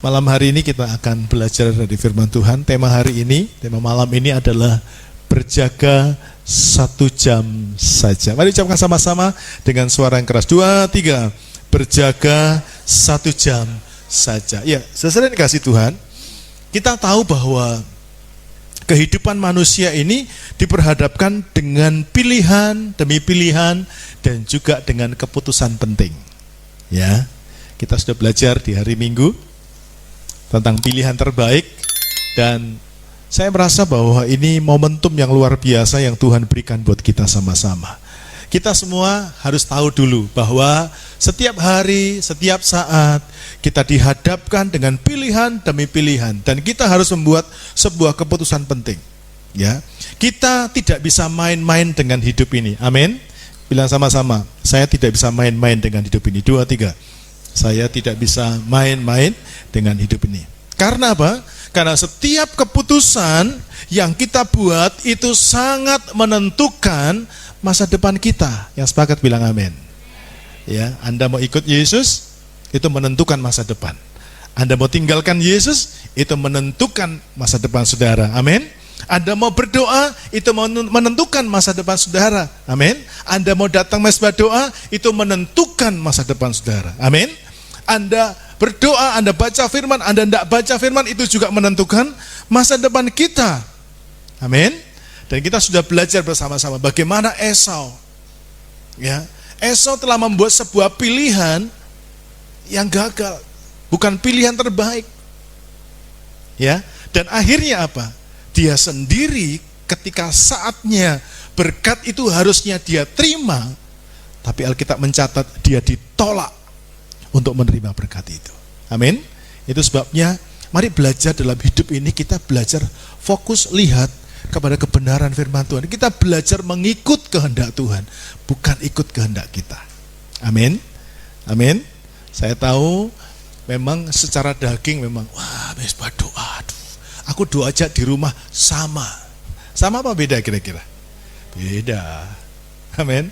Malam hari ini kita akan belajar dari firman Tuhan. Tema malam ini adalah berjaga 1 jam saja. Mari ucapkan sama-sama dengan suara yang keras. 2, 3. Berjaga 1 jam saja. Ya, saudara dikasih Tuhan, kita tahu bahwa kehidupan manusia ini diperhadapkan dengan pilihan demi pilihan dan juga dengan keputusan penting. Ya, kita sudah belajar di hari Minggu tentang pilihan terbaik, dan saya merasa bahwa ini momentum yang luar biasa yang Tuhan berikan buat kita sama-sama. Kita semua harus tahu dulu bahwa setiap hari, setiap saat kita dihadapkan dengan pilihan demi pilihan, dan kita harus membuat sebuah keputusan penting. Ya, kita tidak bisa main-main dengan hidup ini. Amin. Bilang sama-sama, saya tidak bisa main-main dengan hidup ini. 2, 3. Saya tidak bisa main-main dengan hidup ini. Karena apa? Karena setiap keputusan yang kita buat itu sangat menentukan masa depan kita. Yang sepakat bilang amin. Ya, Anda mau ikut Yesus, itu menentukan masa depan. Anda mau tinggalkan Yesus, itu menentukan masa depan saudara. Amin. Anda mau berdoa, itu menentukan masa depan saudara. Amin. Anda mau datang mesbah doa, itu menentukan masa depan saudara. Amin. Anda berdoa, Anda baca firman, Anda tidak baca firman, itu juga menentukan masa depan kita. Amin. Dan kita sudah belajar bersama-sama bagaimana Esau. Ya, Esau telah membuat sebuah pilihan yang gagal, bukan pilihan terbaik. Ya, dan akhirnya apa? Dia sendiri ketika saatnya berkat itu harusnya dia terima, tapi Alkitab mencatat dia ditolak untuk menerima berkat itu. Amin. Itu sebabnya mari belajar dalam hidup ini, kita belajar fokus lihat kepada kebenaran firman Tuhan. Kita belajar mengikut kehendak Tuhan, bukan ikut kehendak kita. Amin. Amin. Saya tahu memang secara daging memang mesbah doa. Aku doa aja di rumah sama. Sama apa beda kira-kira? Beda. Amin.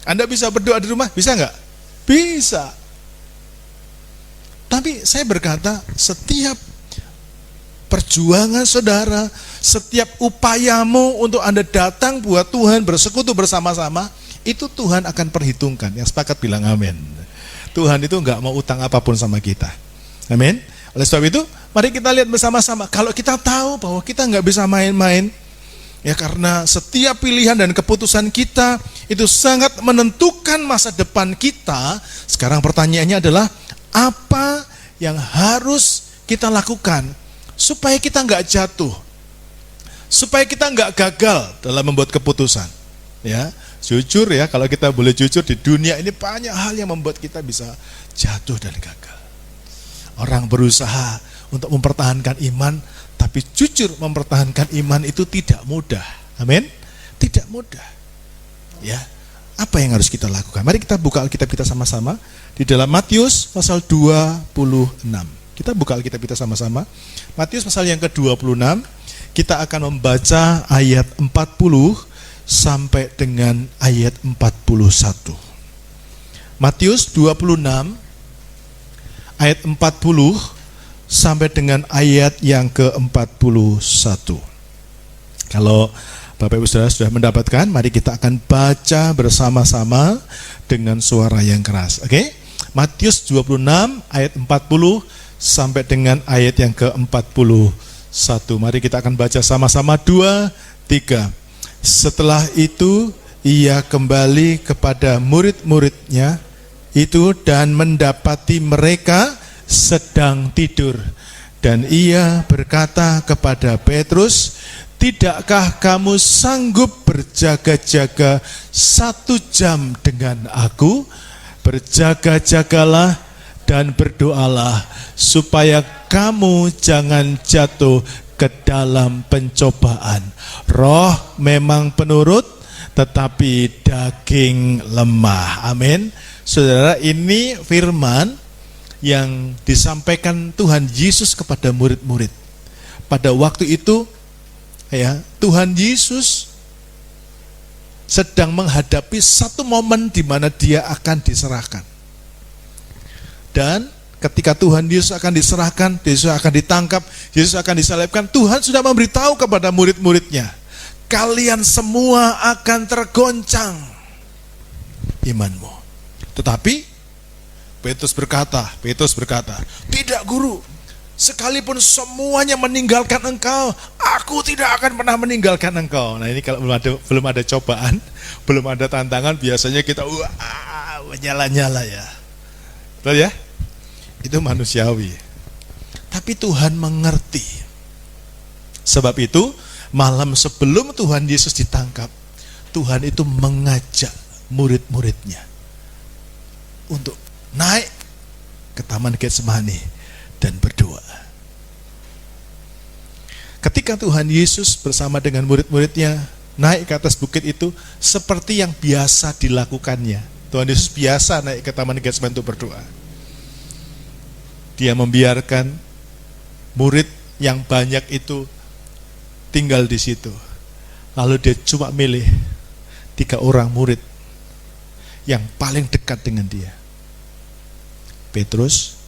Anda bisa berdoa di rumah, bisa enggak? Bisa. Tapi saya berkata, setiap perjuangan saudara, setiap upayamu untuk Anda datang buat Tuhan, bersekutu bersama-sama, itu Tuhan akan perhitungkan. Yang sepakat bilang amin. Tuhan itu enggak mau utang apapun sama kita. Amin. Oleh sebab itu, mari kita lihat bersama-sama. Kalau kita tahu bahwa kita enggak bisa main-main, ya karena setiap pilihan dan keputusan kita itu sangat menentukan masa depan kita. Sekarang pertanyaannya adalah, apa yang harus kita lakukan supaya kita enggak jatuh, supaya kita enggak gagal dalam membuat keputusan? Ya, jujur ya, kalau kita boleh jujur, di dunia ini banyak hal yang membuat kita bisa jatuh dan gagal. Orang berusaha untuk mempertahankan iman, tapi jujur mempertahankan iman itu tidak mudah. Amin. Tidak mudah. Ya, apa yang harus kita lakukan? Mari kita buka Alkitab kita sama-sama di dalam Matius pasal 26. Kita buka Alkitab kita sama-sama. Matius pasal yang ke-26, kita akan membaca ayat 40 sampai dengan ayat 41. Matius 26 ayat 40 sampai dengan ayat yang ke-41. Kalau Bapak Ibu Saudara sudah mendapatkan, mari kita akan baca bersama-sama dengan suara yang keras. Oke? Matius 26 ayat 40 sampai dengan ayat yang ke-41. Mari kita akan baca sama-sama. 2, 3. Setelah itu ia kembali kepada murid-muridnya itu dan mendapati mereka sedang tidur. Dan ia berkata kepada Petrus, "Tidakkah kamu sanggup berjaga-jaga 1 jam dengan aku? Berjaga-jagalah dan berdoalah supaya kamu jangan jatuh ke dalam pencobaan. Roh memang penurut, tetapi daging lemah." Amin. Saudara, ini firman yang disampaikan Tuhan Yesus kepada murid-murid. Pada waktu itu, ya, Tuhan Yesus sedang menghadapi satu momen di mana dia akan diserahkan. Dan ketika Tuhan Yesus akan diserahkan, Yesus akan ditangkap, Yesus akan disalibkan, Tuhan sudah memberitahu kepada murid-muridnya, kalian semua akan tergoncang imanmu. Tetapi Petrus berkata, tidak guru, sekalipun semuanya meninggalkan engkau, aku tidak akan pernah meninggalkan engkau. Nah ini kalau belum ada cobaan, belum ada tantangan, biasanya kita menyala-nyala ya. Betul ya? Itu manusiawi. Tapi Tuhan mengerti. Sebab itu, malam sebelum Tuhan Yesus ditangkap, Tuhan itu mengajak murid-muridnya untuk naik ke Taman Getsemani dan berdoa. Ketika Tuhan Yesus bersama dengan murid-muridnya naik ke atas bukit itu, seperti yang biasa dilakukannya. Tuhan Yesus biasa naik ke Taman Getsemani untuk berdoa. Dia membiarkan murid yang banyak itu tinggal di situ. Lalu dia cuma milih 3 orang murid yang paling dekat dengan dia. Petrus,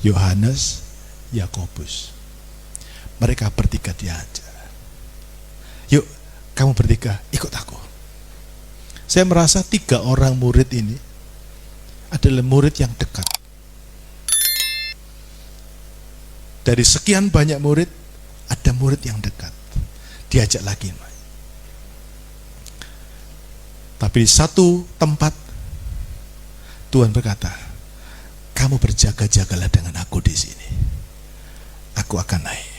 Yohanes, Yakobus. Mereka bertiga diajak. Yuk, kamu bertiga, ikut aku. Saya merasa 3 orang murid ini adalah murid yang dekat. Dari sekian banyak murid, ada murid yang dekat. Diajak lagi. Tapi di satu tempat, Tuhan berkata, kamu berjaga-jagalah dengan aku di sini. Aku akan naik.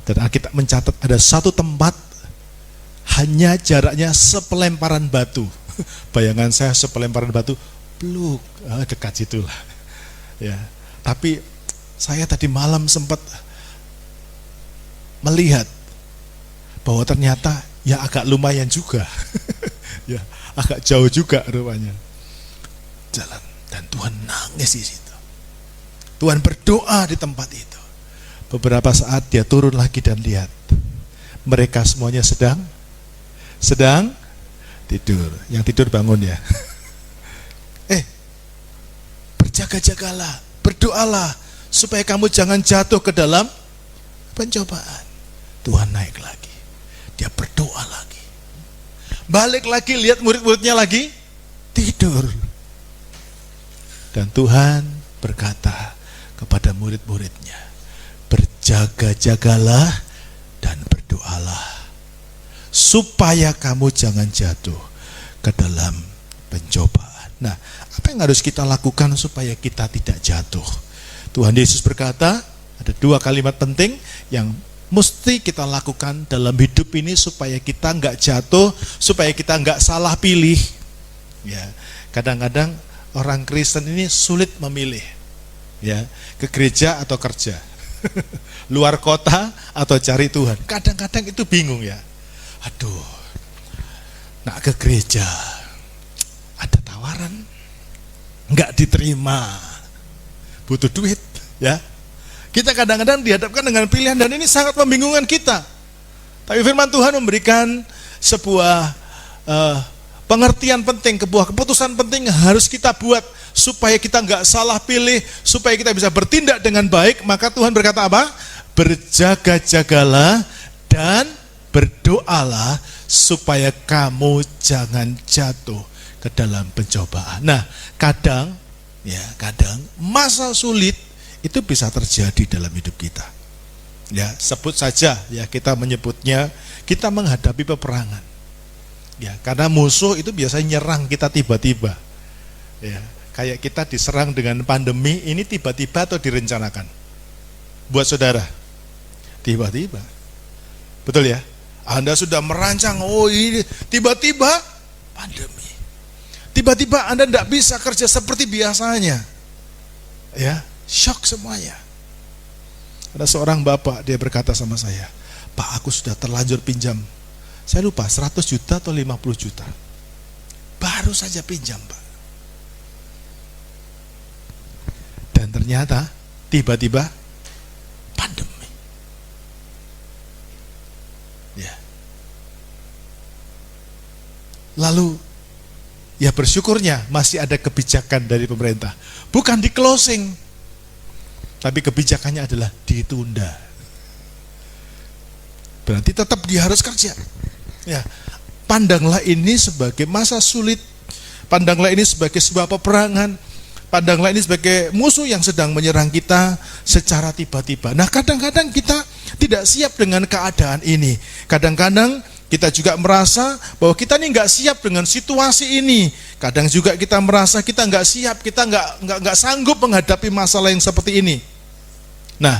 Dan Alkitab mencatat ada satu tempat, hanya jaraknya sepelemparan batu. Bayangan saya sepelemparan batu, pluk, dekat situlah. Ya, tapi saya tadi malam sempat melihat bahwa ternyata ya agak lumayan juga. Ya, agak jauh juga rupanya. Jalan, dan Tuhan nangis di situ. Tuhan berdoa di tempat itu. Beberapa saat dia turun lagi dan lihat mereka semuanya sedang tidur. Yang tidur bangun ya. Berjaga-jagalah, berdoalah supaya kamu jangan jatuh ke dalam pencobaan. Tuhan naik lagi. Dia berdoa lagi. Balik lagi, lihat murid-muridnya lagi tidur. Dan Tuhan berkata kepada murid-muridnya, berjaga-jagalah dan berdoalah supaya kamu jangan jatuh ke dalam pencobaan. Nah, apa yang harus kita lakukan supaya kita tidak jatuh? Tuhan Yesus berkata, ada 2 kalimat penting yang mesti kita lakukan dalam hidup ini supaya kita nggak jatuh, supaya kita nggak salah pilih. Ya, kadang-kadang orang Kristen ini sulit memilih, ya, ke gereja atau kerja, luar kota atau cari Tuhan. Kadang-kadang itu bingung ya. Aduh, nak ke gereja, ada tawaran, nggak diterima, butuh duit, ya. Kita kadang-kadang dihadapkan dengan pilihan dan ini sangat membingungkan kita. Tapi firman Tuhan memberikan sebuah pengertian penting, sebuah keputusan penting yang harus kita buat supaya kita nggak salah pilih, supaya kita bisa bertindak dengan baik. Maka Tuhan berkata apa? Berjaga-jagalah dan berdoalah supaya kamu jangan jatuh ke dalam pencobaan. Nah, kadang masa sulit itu bisa terjadi dalam hidup kita. Ya, sebut saja ya, kita menyebutnya kita menghadapi peperangan. Ya, karena musuh itu biasanya nyerang kita tiba-tiba. Ya, kayak kita diserang dengan pandemi ini tiba-tiba atau direncanakan? Buat saudara, tiba-tiba. Betul ya? Anda sudah merancang, oh ini tiba-tiba pandemi. Tiba-tiba Anda tidak bisa kerja seperti biasanya. Ya, shock semuanya. Ada seorang bapak, dia berkata sama saya, Pak, aku sudah terlanjur pinjam. Saya lupa 100 juta atau 50 juta. Baru saja pinjam, Pak. Dan ternyata tiba-tiba pandemi. Ya. Lalu ya bersyukurnya masih ada kebijakan dari pemerintah. Bukan di closing, tapi kebijakannya adalah ditunda. Berarti tetap dia harus kerja. Ya, pandanglah ini sebagai masa sulit. Pandanglah ini sebagai sebuah peperangan. Pandanglah ini sebagai musuh yang sedang menyerang kita secara tiba-tiba. Nah, kadang-kadang kita tidak siap dengan keadaan ini. Kadang-kadang kita juga merasa bahwa kita ini nggak siap dengan situasi ini. Kadang juga kita merasa kita nggak siap, kita nggak sanggup menghadapi masalah yang seperti ini. Nah,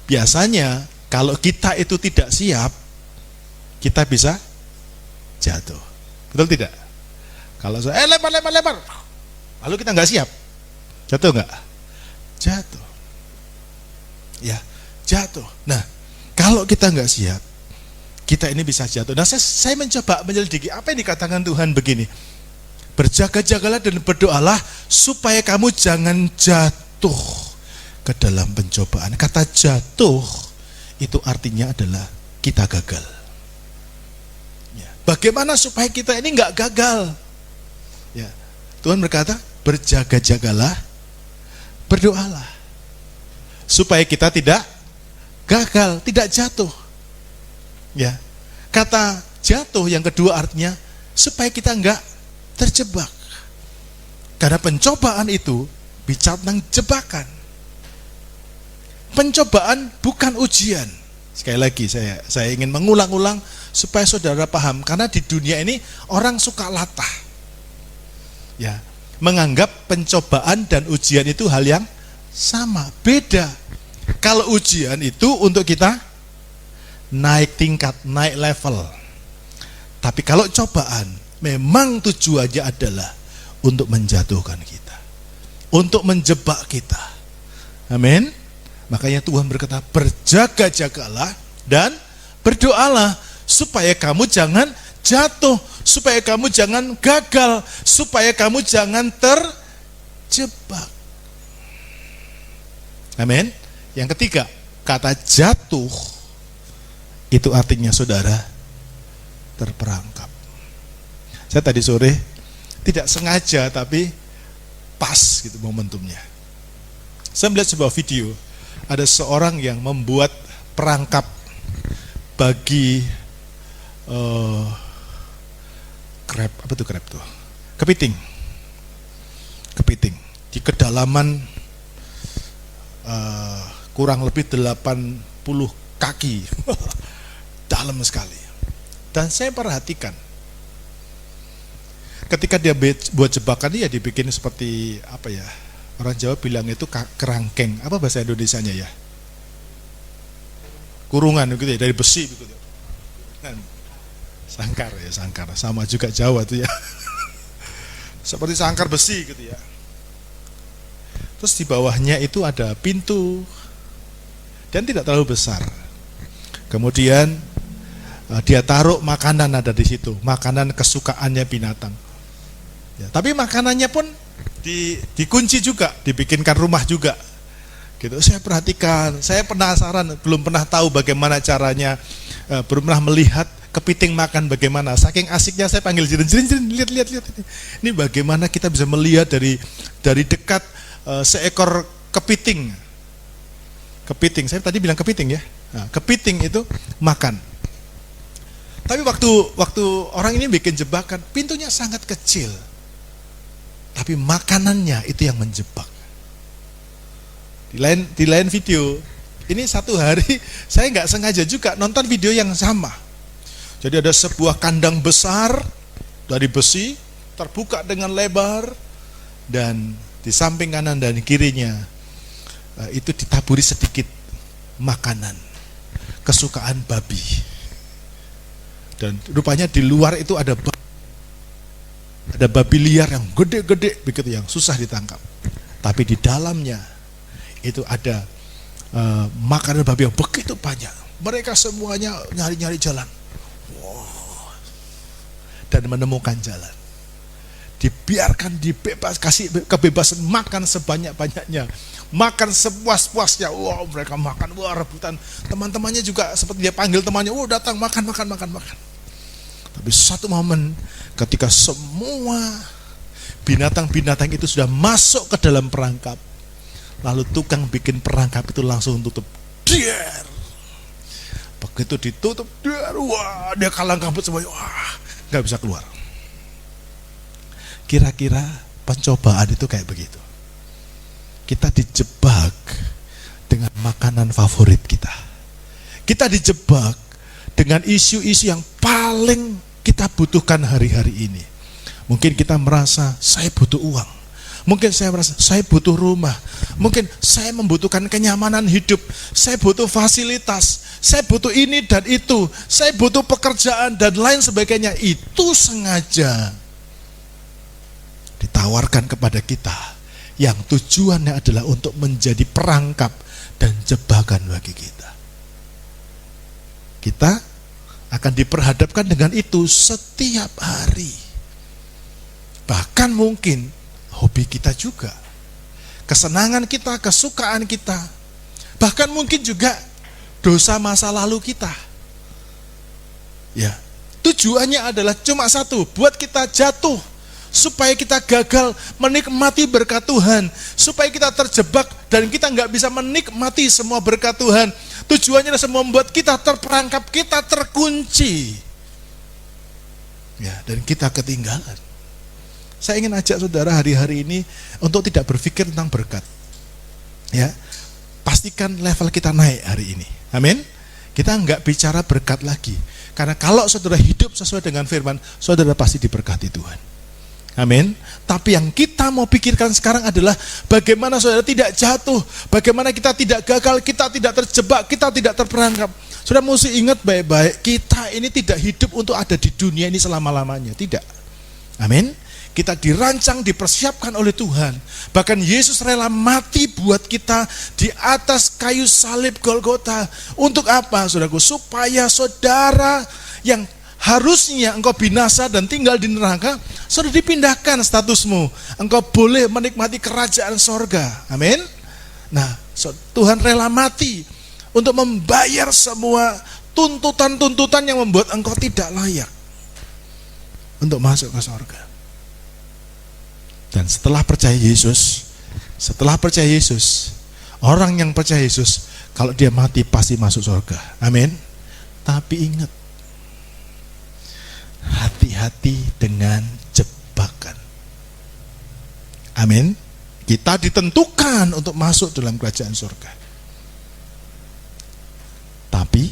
biasanya kalau kita itu tidak siap, kita bisa jatuh. Betul tidak? Kalau saya lempar, lalu kita nggak siap, jatuh nggak? Jatuh. Ya, jatuh. Nah, kalau kita nggak siap, kita ini bisa jatuh. Nah, saya mencoba menyelidiki apa yang dikatakan Tuhan begini. Berjaga-jagalah dan berdoalah supaya kamu jangan jatuh ke dalam pencobaan. Kata jatuh itu artinya adalah kita gagal. Ya. Bagaimana supaya kita ini nggak gagal? Ya. Tuhan berkata, berjaga-jagalah, berdoalah supaya kita tidak gagal, tidak jatuh. Ya, kata jatuh yang kedua artinya supaya kita enggak terjebak. Karena pencobaan itu bicara tentang jebakan. Pencobaan bukan ujian. Sekali lagi saya ingin mengulang-ulang supaya saudara paham. Karena di dunia ini orang suka latah. Ya, menganggap pencobaan dan ujian itu hal yang sama, beda. Kalau ujian itu untuk kita naik tingkat, naik level. Tapi kalau cobaan, memang tujuannya adalah untuk menjatuhkan kita, untuk menjebak kita. Amin. Makanya Tuhan berkata, berjaga-jagalah dan berdoalah supaya kamu jangan jatuh, supaya kamu jangan gagal, supaya kamu jangan terjebak. Amin. Yang ketiga, kata jatuh itu artinya saudara terperangkap. Saya tadi sore tidak sengaja tapi pas gitu momentumnya. Saya melihat sebuah video, ada seorang yang membuat perangkap bagi crab, apa tuh crab tuh? Kepiting di kedalaman kurang lebih 80 kaki. Dalam sekali. Dan saya perhatikan ketika dia buat jebakan dia dibikin seperti apa ya, orang Jawa bilang itu kerangkeng, apa bahasa Indonesianya ya, kurungan gitu ya, dari besi gitu. Sangkar ya, sangkar sama juga Jawa tuh ya. Seperti sangkar besi gitu ya. Terus di bawahnya itu ada pintu dan tidak terlalu besar. Kemudian dia taruh makanan ada di situ, makanan kesukaannya binatang. Ya, tapi makanannya pun dikunci juga, dibikinkan rumah juga. Gitu. Saya perhatikan, saya penasaran, belum pernah tahu bagaimana caranya, belum pernah melihat kepiting makan bagaimana. Saking asiknya saya panggil jirin, lihat ini. Ini bagaimana kita bisa melihat dari dekat seekor kepiting. Kepiting, saya tadi bilang kepiting ya. Nah, kepiting itu makan. Tapi waktu orang ini bikin jebakan, pintunya sangat kecil. Tapi makanannya itu yang menjebak. Di lain video, ini satu hari saya nggak sengaja juga nonton video yang sama. Jadi ada sebuah kandang besar dari besi, terbuka dengan lebar, dan di samping kanan dan kirinya itu ditaburi sedikit makanan kesukaan babi. Dan rupanya di luar itu ada babi liar yang gede-gede begitu, yang susah ditangkap. Tapi di dalamnya itu ada makanan babi yang begitu banyak. Mereka semuanya nyari-nyari jalan. Wow. Dan menemukan jalan. Dibiarkan, kasih kebebasan makan sebanyak-banyaknya, makan sepuas-puasnya. Wow, mereka makan, wah rebutan. Teman-temannya juga seperti dia panggil temannya, datang makan. Tapi satu momen ketika semua binatang-binatang itu sudah masuk ke dalam perangkap. Lalu tukang bikin perangkap itu langsung tutup. Dier. Begitu ditutup, wah, dia kalang kabut semuanya, wah, nggak bisa keluar. Kira-kira pencobaan itu kayak begitu. Kita dijebak dengan makanan favorit kita. Kita dijebak dengan isu-isu yang paling kita butuhkan hari-hari ini. Mungkin kita merasa saya butuh uang. Mungkin saya merasa saya butuh rumah. Mungkin saya membutuhkan kenyamanan hidup. Saya butuh fasilitas. Saya butuh ini dan itu. Saya butuh pekerjaan dan lain sebagainya. Itu sengaja ditawarkan kepada kita, yang tujuannya adalah untuk menjadi perangkap dan jebakan bagi kita. Kita akan diperhadapkan dengan itu setiap hari. Bahkan mungkin hobi kita juga, kesenangan kita, kesukaan kita, bahkan mungkin juga dosa masa lalu kita. Ya, tujuannya adalah cuma satu, buat kita jatuh, supaya kita gagal menikmati berkat Tuhan, supaya kita terjebak dan kita nggak bisa menikmati semua berkat Tuhan. Tujuannya adalah membuat kita terperangkap, kita terkunci, ya, dan kita ketinggalan. Saya ingin ajak saudara hari-hari ini untuk tidak berpikir tentang berkat, ya. Pastikan level kita naik hari ini, amin. Kita nggak bicara berkat lagi, karena kalau saudara hidup sesuai dengan firman, saudara pasti diberkati Tuhan. Amin. Tapi yang kita mau pikirkan sekarang adalah bagaimana saudara tidak jatuh, bagaimana kita tidak gagal, kita tidak terjebak, kita tidak terperangkap. Saudara mesti ingat baik-baik, kita ini tidak hidup untuk ada di dunia ini selama-lamanya, tidak. Amin. Kita dirancang, dipersiapkan oleh Tuhan. Bahkan Yesus rela mati buat kita di atas kayu salib Golgota. Untuk apa, saudaraku? Supaya saudara yang harusnya engkau binasa dan tinggal di neraka, sudah dipindahkan statusmu. Engkau boleh menikmati kerajaan sorga. Amin. Nah, Tuhan rela mati untuk membayar semua tuntutan-tuntutan yang membuat engkau tidak layak untuk masuk ke sorga. Dan setelah percaya Yesus, orang yang percaya Yesus, kalau dia mati pasti masuk sorga. Amin. Tapi ingat, hati-hati dengan jebakan. Amin. Kita ditentukan untuk masuk dalam kerajaan surga. Tapi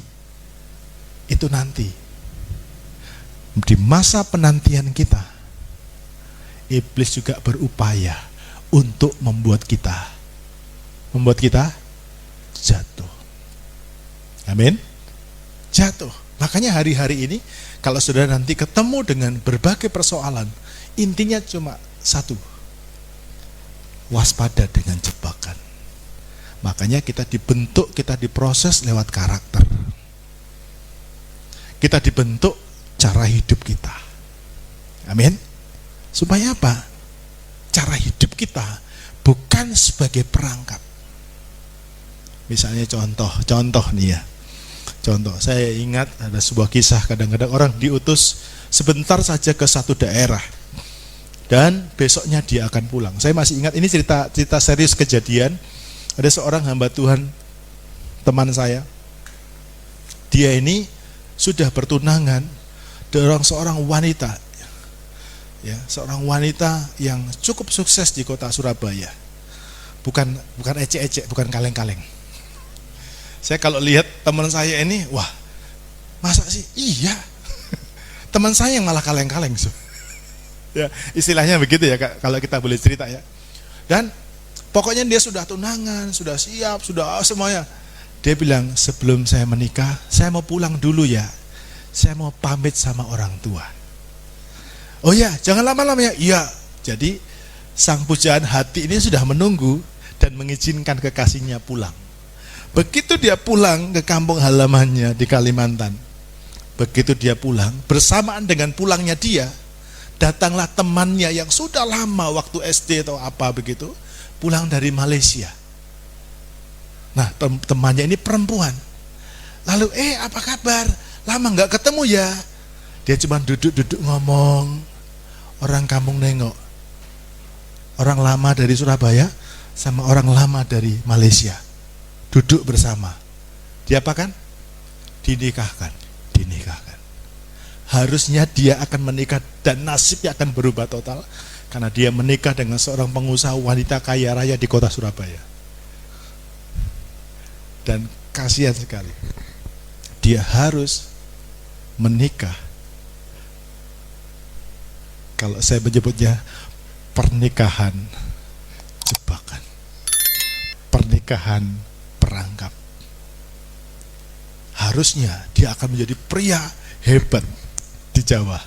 itu nanti, di masa penantian kita, iblis juga berupaya untuk membuat kita jatuh. Amin. Jatuh. Makanya hari-hari ini kalau saudara nanti ketemu dengan berbagai persoalan, intinya cuma satu, waspada dengan jebakan. Makanya kita dibentuk, kita diproses lewat karakter. Kita dibentuk cara hidup kita. Amin. Supaya apa? Cara hidup kita bukan sebagai perangkap. Misalnya contoh nih ya. Contoh, saya ingat ada sebuah kisah, kadang-kadang orang diutus sebentar saja ke satu daerah dan besoknya dia akan pulang. Saya masih ingat, ini cerita serius kejadian. Ada seorang hamba Tuhan, teman saya. Dia ini sudah bertunangan dengan seorang wanita, ya, seorang wanita yang cukup sukses di kota Surabaya. Bukan ecek-ecek, bukan kaleng-kaleng. Saya kalau lihat teman saya ini, wah, masa sih? Iya. Teman saya yang malah kaleng-kaleng. Ya, istilahnya begitu ya, kalau kita boleh cerita ya. Dan pokoknya dia sudah tunangan, sudah siap, sudah semuanya. Dia bilang, sebelum saya menikah, saya mau pulang dulu ya. Saya mau pamit sama orang tua. Oh ya, jangan lama-lama ya. Iya. Jadi sang pujaan hati ini sudah menunggu dan mengizinkan kekasihnya pulang. Begitu dia pulang ke kampung halamannya di Kalimantan, begitu dia pulang, bersamaan dengan pulangnya dia, datanglah temannya yang sudah lama waktu SD atau apa begitu, pulang dari Malaysia. Nah, temannya ini perempuan. Lalu, apa kabar? Lama nggak ketemu ya? Dia cuma duduk-duduk ngomong, orang kampung nengok. Orang lama dari Surabaya sama orang lama dari Malaysia duduk bersama. Diapakan? Dinikahkan. Harusnya dia akan menikah dan nasibnya akan berubah total karena dia menikah dengan seorang pengusaha wanita kaya raya di kota Surabaya. Dan kasihan sekali, dia harus menikah, kalau saya menyebutnya pernikahan jebakan, pernikahan perangkap. Harusnya dia akan menjadi pria hebat di Jawa.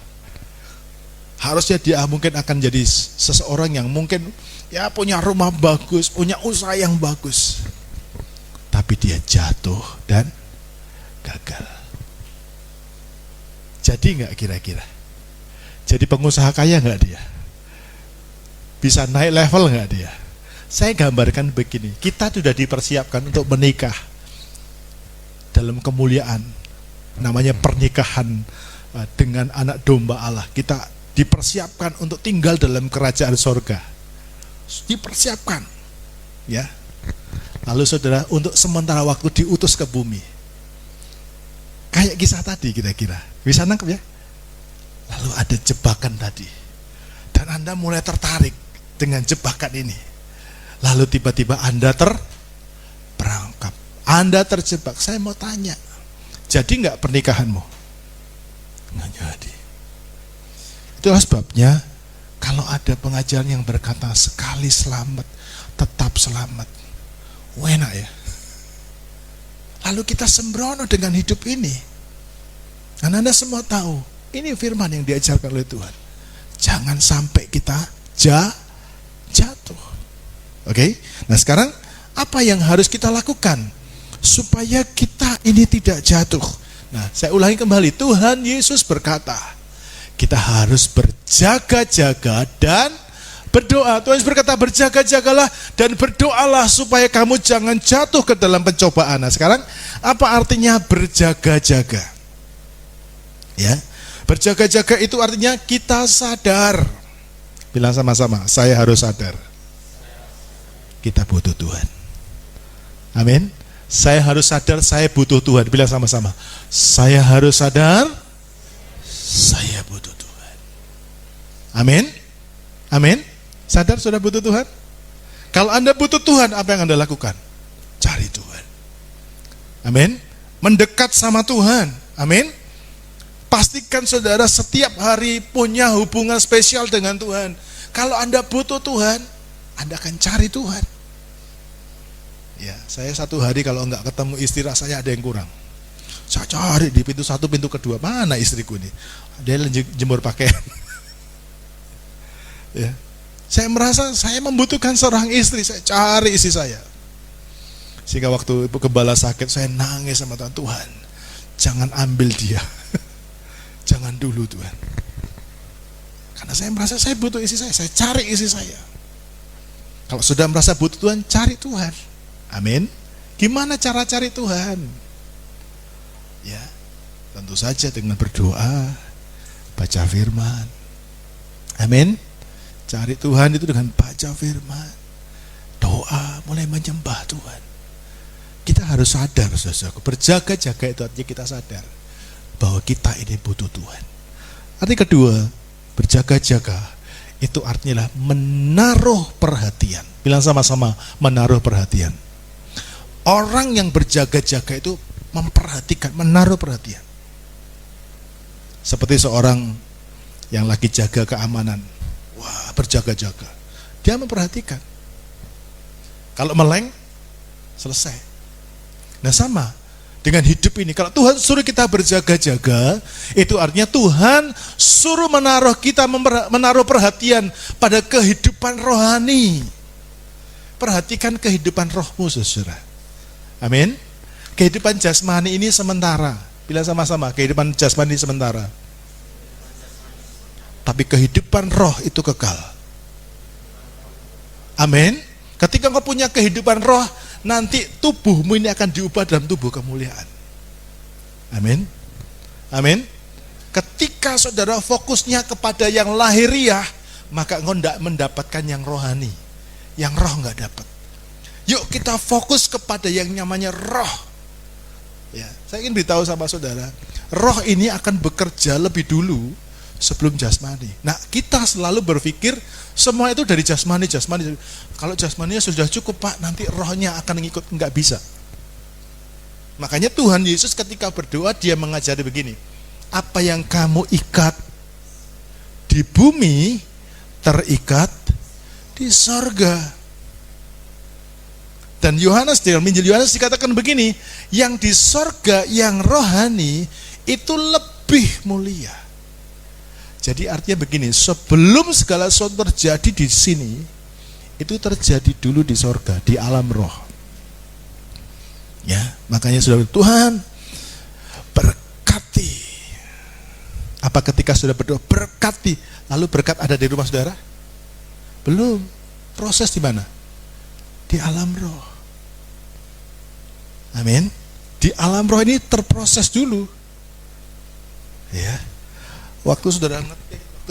Harusnya dia mungkin akan jadi seseorang yang mungkin ya punya rumah bagus, punya usaha yang bagus. Tapi dia jatuh dan gagal. Jadi nggak kira-kira? Jadi pengusaha kaya nggak dia? Bisa naik level nggak dia? Saya gambarkan begini, kita sudah dipersiapkan untuk menikah dalam kemuliaan, namanya pernikahan dengan anak domba Allah. Kita dipersiapkan untuk tinggal dalam kerajaan sorga, dipersiapkan, ya. Lalu saudara, untuk sementara waktu diutus ke bumi, kayak kisah tadi kira-kira, bisa nangkep ya? Lalu ada jebakan tadi, dan Anda mulai tertarik dengan jebakan ini. Lalu tiba-tiba Anda terperangkap, Anda terjebak. Saya mau tanya, jadi nggak pernikahanmu? Nggak jadi. Itulah sebabnya kalau ada pengajaran yang berkata sekali selamat, tetap selamat. Enak ya. Lalu kita sembrono dengan hidup ini. Dan Anda semua tahu, ini firman yang diajarkan oleh Tuhan. Jangan sampai kita jatuh. Oke? Nah sekarang, apa yang harus kita lakukan supaya kita ini tidak jatuh? Nah, saya ulangi kembali, Tuhan Yesus berkata, kita harus berjaga-jaga dan berdoa. Tuhan Yesus berkata, berjaga-jagalah dan berdoalah supaya kamu jangan jatuh ke dalam pencobaan. Nah sekarang, apa artinya berjaga-jaga? Ya, berjaga-jaga itu artinya kita sadar. Bilang sama-sama, saya harus sadar. Kita butuh Tuhan. Amin. Saya harus sadar, saya butuh Tuhan. Bilang sama-sama, saya harus sadar, saya butuh Tuhan. Amin. Amin. Sadar sudah butuh Tuhan? Kalau Anda butuh Tuhan, apa yang Anda lakukan? Cari Tuhan. Amin. Mendekat sama Tuhan. Amin. Pastikan saudara setiap hari punya hubungan spesial dengan Tuhan. Kalau Anda butuh Tuhan, Anda akan cari Tuhan. Ya, saya satu hari kalau enggak ketemu istri, rasanya ada yang kurang. Saya cari di pintu satu, pintu kedua, mana istriku ini? Dia jemur pakaian. Ya. Saya merasa saya membutuhkan seorang istri, saya cari istri saya. Sehingga waktu Ibu Gembala sakit, saya nangis sama Tuhan, Tuhan, jangan ambil dia. Jangan dulu Tuhan. Karena saya merasa saya butuh istri saya cari istri saya. Kalau sudah merasa butuh Tuhan, cari Tuhan. Amin. Gimana cara cari Tuhan? Ya, tentu saja dengan berdoa, baca firman. Amin. Cari Tuhan itu dengan baca firman, doa, mulai menyembah Tuhan. Kita harus sadar, saudaraku, berjaga-jaga itu artinya kita sadar bahwa kita ini butuh Tuhan. Arti kedua, berjaga-jaga itu artinya menaruh perhatian. Bilang sama-sama, menaruh perhatian. Orang yang berjaga-jaga itu memperhatikan, menaruh perhatian. Seperti seorang yang lagi jaga keamanan. Wah, berjaga-jaga. Dia memperhatikan. Kalau meleng, selesai. Nah sama dengan hidup ini. Kalau Tuhan suruh kita berjaga-jaga, itu artinya Tuhan suruh menaruh perhatian pada kehidupan rohani. Perhatikan kehidupan rohmu, saudara. Amin. Kehidupan jasmani ini sementara. Bilang sama-sama, kehidupan jasmani ini sementara. Tapi kehidupan roh itu kekal. Amin. Ketika engkau punya kehidupan roh, nanti tubuhmu ini akan diubah dalam tubuh kemuliaan. Amin. Amin. Ketika saudara fokusnya kepada yang lahiriah, maka engkau tidak mendapatkan yang rohani, yang roh nggak dapat. Yuk kita fokus kepada yang namanya roh. Ya, saya ingin beritahu sama saudara, roh ini akan bekerja lebih dulu sebelum jasmani. Nah, kita selalu berpikir semua itu dari jasmani. Kalau jasmaninya sudah cukup, Pak, nanti rohnya akan ngikut. Enggak bisa. Makanya Tuhan Yesus ketika berdoa, dia mengajari begini, apa yang kamu ikat di bumi terikat di sorga. Dan Yohanes, dalam Injil Yohanes dikatakan begini, yang di sorga, yang rohani itu lebih mulia. Jadi artinya begini, sebelum segala sesuatu terjadi di sini, itu terjadi dulu di sorga, di alam roh. Ya, makanya sudah Tuhan berkati. Apa ketika sudah berdoa berkati, lalu berkat ada di rumah saudara? Belum. Proses di mana? Di alam roh. Amin. Di alam roh ini terproses dulu. Ya. Waktu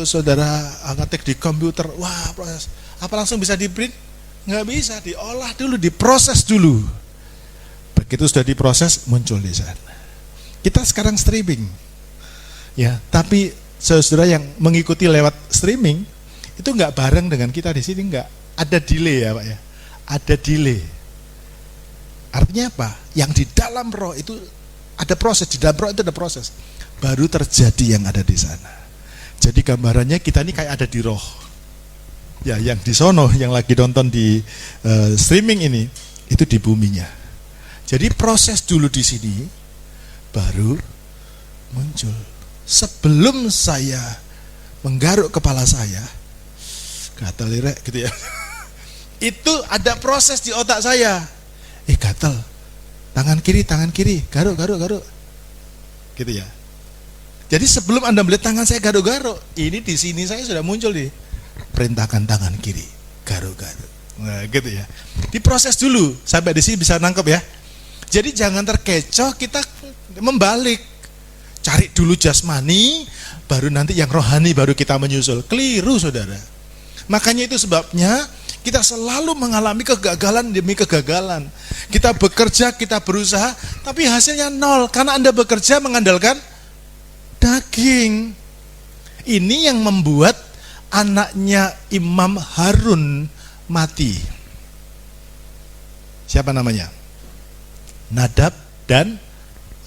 saudara ngetik di komputer, wah proses. Apa langsung bisa di print? Nggak bisa, diolah dulu, diproses dulu. Begitu sudah diproses, muncul di sana. Kita sekarang streaming. Ya, tapi saudara yang mengikuti lewat streaming itu nggak bareng dengan kita di sini, nggak. Ada delay ya, Pak ya. Ada delay. Artinya apa? Yang di dalam roh itu ada proses, di dalam roh itu ada proses. Baru terjadi yang ada di sana. Jadi gambarannya kita ini kayak ada di roh. Ya, yang di sono, yang lagi nonton di streaming ini, itu di buminya. Jadi proses dulu di sini, baru muncul. Sebelum saya menggaruk kepala saya, gatal lirek gitu ya. Itu ada proses di otak saya. Gatal. Tangan kiri, garuk. Gitu ya. Jadi sebelum Anda melihat tangan saya garuk-garuk, ini di sini saya sudah muncul nih. Perintahkan tangan kiri, garuk-garuk. Nah, gitu ya. Diproses dulu sampai di sini bisa nangkep ya. Jadi jangan terkecoh, kita membalik. Cari dulu jasmani, baru nanti yang rohani baru kita menyusul. Keliru, saudara. Makanya itu sebabnya kita selalu mengalami kegagalan demi kegagalan. Kita bekerja, kita berusaha, tapi hasilnya nol. Karena Anda bekerja mengandalkan daging. Ini yang membuat anaknya Imam Harun mati. Siapa namanya? Nadab dan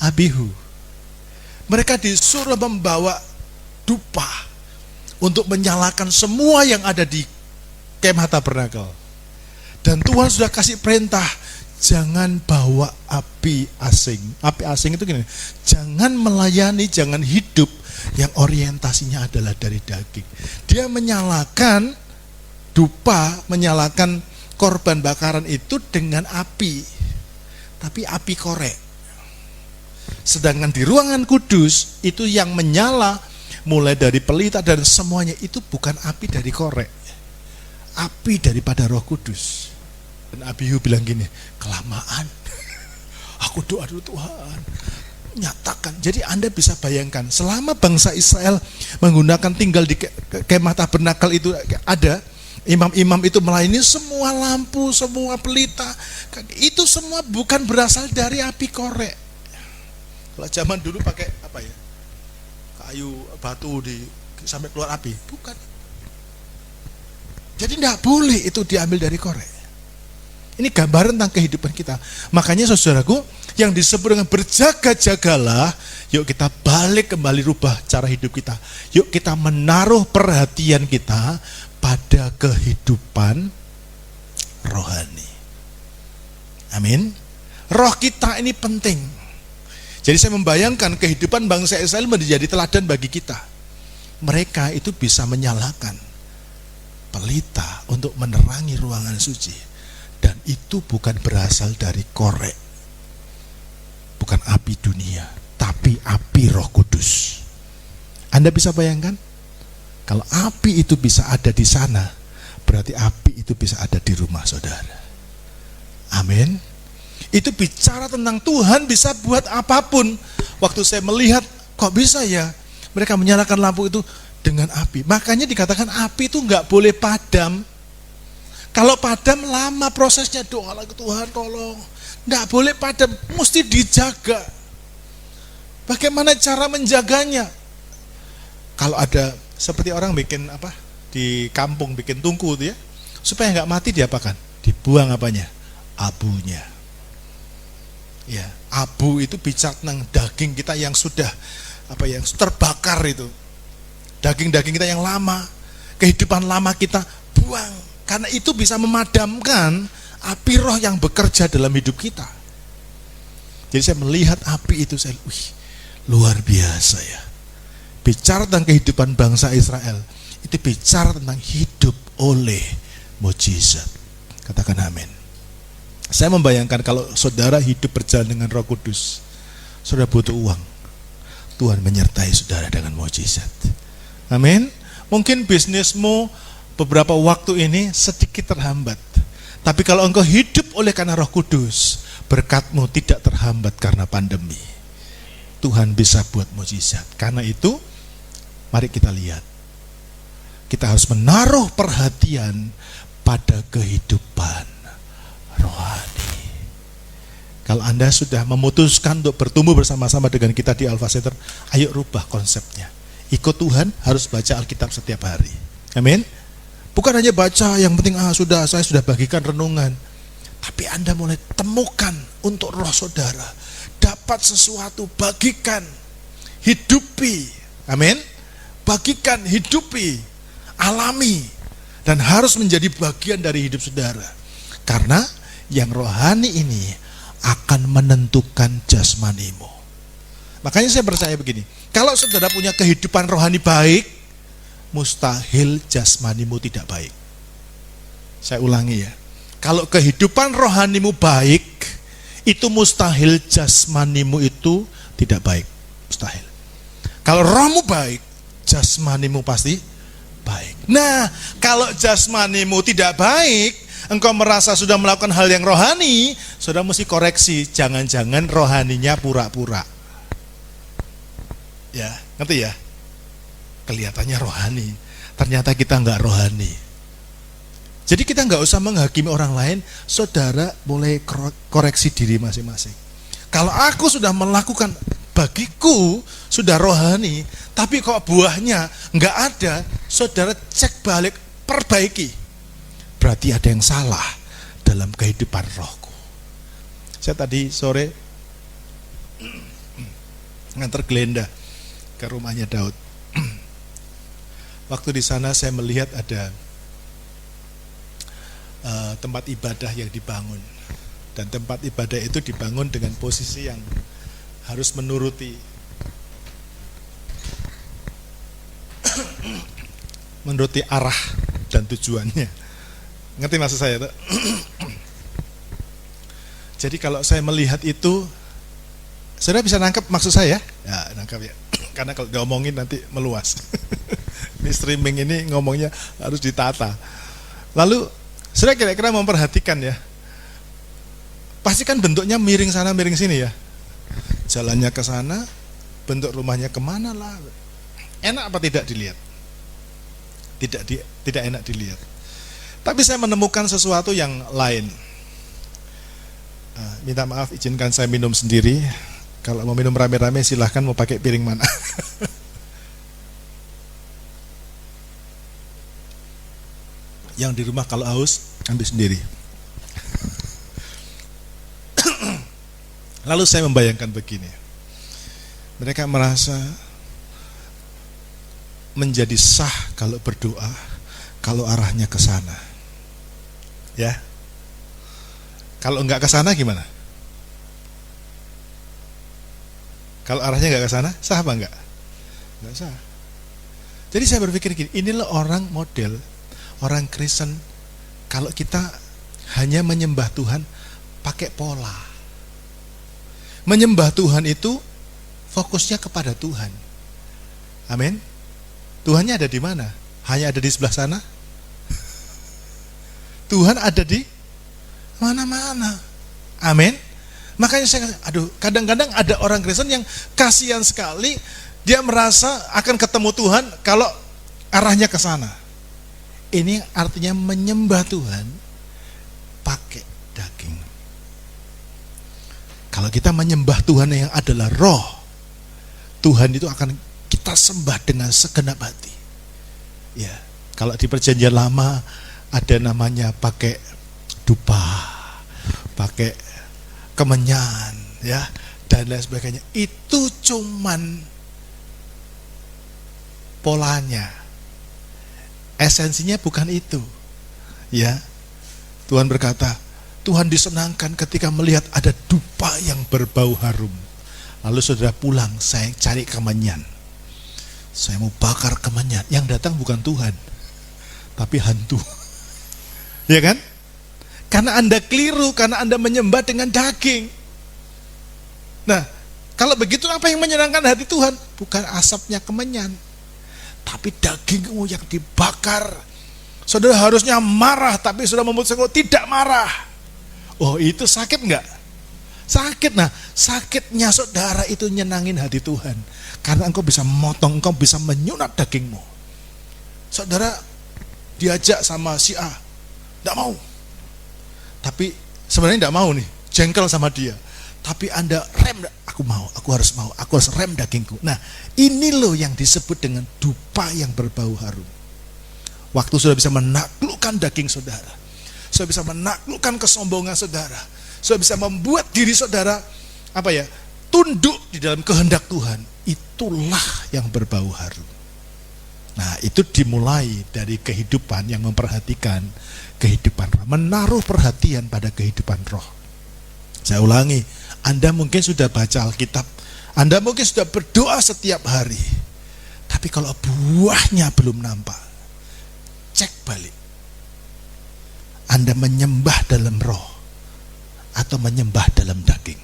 Abihu. Mereka disuruh membawa dupa untuk menyalakan semua yang ada di kemah tabernakel. Dan Tuhan sudah kasih perintah, jangan bawa api asing. Api asing itu gini, jangan melayani, jangan hidup yang orientasinya adalah dari daging. Dia menyalakan dupa, menyalakan korban bakaran itu dengan api, tapi api korek. Sedangkan di ruangan kudus itu yang menyala mulai dari pelita dan semuanya itu bukan api dari korek, api daripada Roh Kudus. Dan Abihu bilang gini, kelamaan. Aku doa dulu Tuhan, nyatakan. Jadi Anda bisa bayangkan, selama bangsa Israel menggunakan tinggal di kemah tabernakel itu ada, imam-imam itu melayani, semua lampu, semua pelita, itu semua bukan berasal dari api korek. Kalau zaman dulu pakai apa ya? Kayu, batu sampai keluar api, bukan. Jadi tidak boleh itu diambil dari korek. Ini gambaran tentang kehidupan kita. Makanya saudaraku, yang disebut dengan berjaga-jagalah, yuk kita balik kembali rubah cara hidup kita. Yuk kita menaruh perhatian kita pada kehidupan rohani. Amin. Roh kita ini penting. Jadi saya membayangkan kehidupan bangsa Israel menjadi teladan bagi kita. Mereka itu bisa menyalakan pelita untuk menerangi ruangan suci, dan itu bukan berasal dari korek, bukan api dunia, tapi api Roh Kudus. Anda bisa bayangkan, kalau api itu bisa ada di sana, berarti api itu bisa ada di rumah saudara. Amin. Itu bicara tentang Tuhan bisa buat apapun. Waktu saya melihat, kok bisa ya mereka menyalakan lampu itu dengan api. Makanya dikatakan api itu nggak boleh padam. Kalau padam lama prosesnya, doa lagi Tuhan tolong. Nggak boleh padam, mesti dijaga. Bagaimana cara menjaganya? Kalau ada seperti orang bikin apa di kampung bikin tungku itu ya, supaya nggak mati diapakan? Dibuang apanya? Abunya. Ya, abu itu bicara tentang daging kita yang sudah yang terbakar itu. Daging-daging kita yang lama, kehidupan lama kita buang. Karena itu bisa memadamkan api roh yang bekerja dalam hidup kita. Jadi saya melihat api itu, luar biasa ya. Bicara tentang kehidupan bangsa Israel, itu bicara tentang hidup oleh mukjizat. Katakan amin. Saya membayangkan kalau saudara hidup berjalan dengan Roh Kudus, saudara butuh uang, Tuhan menyertai saudara dengan mukjizat. Amin. Mungkin bisnismu beberapa waktu ini sedikit terhambat, tapi kalau engkau hidup oleh karena Roh Kudus, berkatmu tidak terhambat karena pandemi. Tuhan bisa buat mukjizat. Karena itu, mari kita lihat. Kita harus menaruh perhatian pada kehidupan rohani. Kalau Anda sudah memutuskan untuk bertumbuh bersama-sama dengan kita di Alpha Center, ayo rubah konsepnya. Ikut Tuhan, harus baca Alkitab setiap hari. Amin. Bukan hanya baca, yang penting saya sudah bagikan renungan. Tapi Anda mulai temukan untuk roh saudara. Dapat sesuatu, bagikan, hidupi. Amin. Bagikan, hidupi, alami, dan harus menjadi bagian dari hidup saudara. Karena yang rohani ini akan menentukan jasmanimu. Makanya saya percaya begini, kalau saudara punya kehidupan rohani baik, mustahil jasmanimu tidak baik. Saya ulangi ya, kalau kehidupan rohanimu baik, itu mustahil jasmanimu itu tidak baik. Mustahil. Kalau rohmu baik, jasmanimu pasti baik. Nah, kalau jasmanimu tidak baik, engkau merasa sudah melakukan hal yang rohani, saudara mesti koreksi. Jangan-jangan rohaninya pura-pura. Ya, ngerti ya? Kelihatannya rohani, ternyata kita enggak rohani. Jadi kita enggak usah menghakimi orang lain, saudara boleh koreksi diri masing-masing. Kalau aku sudah melakukan, bagiku sudah rohani, tapi kok buahnya enggak ada, saudara cek balik, perbaiki. Berarti ada yang salah dalam kehidupan rohku. Saya tadi sore nganter Glenda ke rumahnya Daud. Waktu di sana saya melihat ada tempat ibadah yang dibangun. Dan tempat ibadah itu dibangun dengan posisi yang harus menuruti arah dan tujuannya. Ngerti maksud saya tuh? Jadi kalau saya melihat itu, saudara bisa nangkep maksud saya? Ya, nangkep ya. Karena kalau diomongin nanti meluas. Ini streaming ini ngomongnya harus ditata. Lalu, saudara kira-kira memperhatikan ya. Pasti kan bentuknya miring sana miring sini ya. Jalannya ke sana, bentuk rumahnya kemana lah. Enak apa tidak dilihat? Tidak enak dilihat. Tapi saya menemukan sesuatu yang lain. Minta maaf, izinkan saya minum sendiri. Kalau mau minum rame-rame silahkan, mau pakai piring mana. Yang di rumah kalau haus, ambil sendiri. Lalu saya membayangkan begini. Mereka merasa menjadi sah kalau berdoa, kalau arahnya ke sana. Ya, kalau enggak ke sana gimana? Kalau arahnya enggak ke sana, sah apa enggak? Enggak sah. Jadi saya berpikir gini, inilah orang model, orang Kristen. Kalau kita hanya menyembah Tuhan pakai pola. Menyembah Tuhan itu fokusnya kepada Tuhan. Amin. Tuhannya ada di mana? Hanya ada di sebelah sana? Tuhan ada di mana-mana. Amin. Makanya saya, kadang-kadang ada orang Kristen yang kasihan sekali, dia merasa akan ketemu Tuhan kalau arahnya ke sana. Ini artinya menyembah Tuhan pakai daging. Kalau kita menyembah Tuhan yang adalah roh, Tuhan itu akan kita sembah dengan segenap hati. Ya, kalau di perjanjian lama ada namanya pakai dupa, pakai kemenyan, ya, dan lain sebagainya. Itu cuman polanya. Esensinya bukan itu. Ya. Tuhan berkata, Tuhan disenangkan ketika melihat ada dupa yang berbau harum. Lalu saudara pulang, saya cari kemenyan. Saya mau bakar kemenyan. Yang datang bukan Tuhan, tapi hantu. Ya kan? Karena Anda keliru, karena Anda menyembah dengan daging. Nah, kalau begitu apa yang menyenangkan hati Tuhan? Bukan asapnya kemenyan, tapi dagingmu yang dibakar. Saudara harusnya marah, tapi sudah memutuskan tidak marah. Oh, itu sakit enggak? Sakit. Nah, sakitnya saudara itu nyenangin hati Tuhan. Karena engkau bisa memotong, engkau bisa menyunat dagingmu. Saudara diajak sama si A, enggak mau. Tapi sebenarnya enggak mau nih, jengkel sama dia. Tapi Anda rem, aku harus rem dagingku. Nah, ini loh yang disebut dengan dupa yang berbau harum. Waktu sudah bisa menaklukkan daging saudara, sudah bisa menaklukkan kesombongan saudara, sudah bisa membuat diri saudara tunduk di dalam kehendak Tuhan, itulah yang berbau harum. Nah, itu dimulai dari kehidupan yang memperhatikan kehidupan roh, menaruh perhatian pada kehidupan roh. Saya ulangi, Anda mungkin sudah baca Alkitab, Anda mungkin sudah berdoa setiap hari, tapi kalau buahnya belum nampak, cek balik. Anda menyembah dalam roh atau menyembah dalam daging.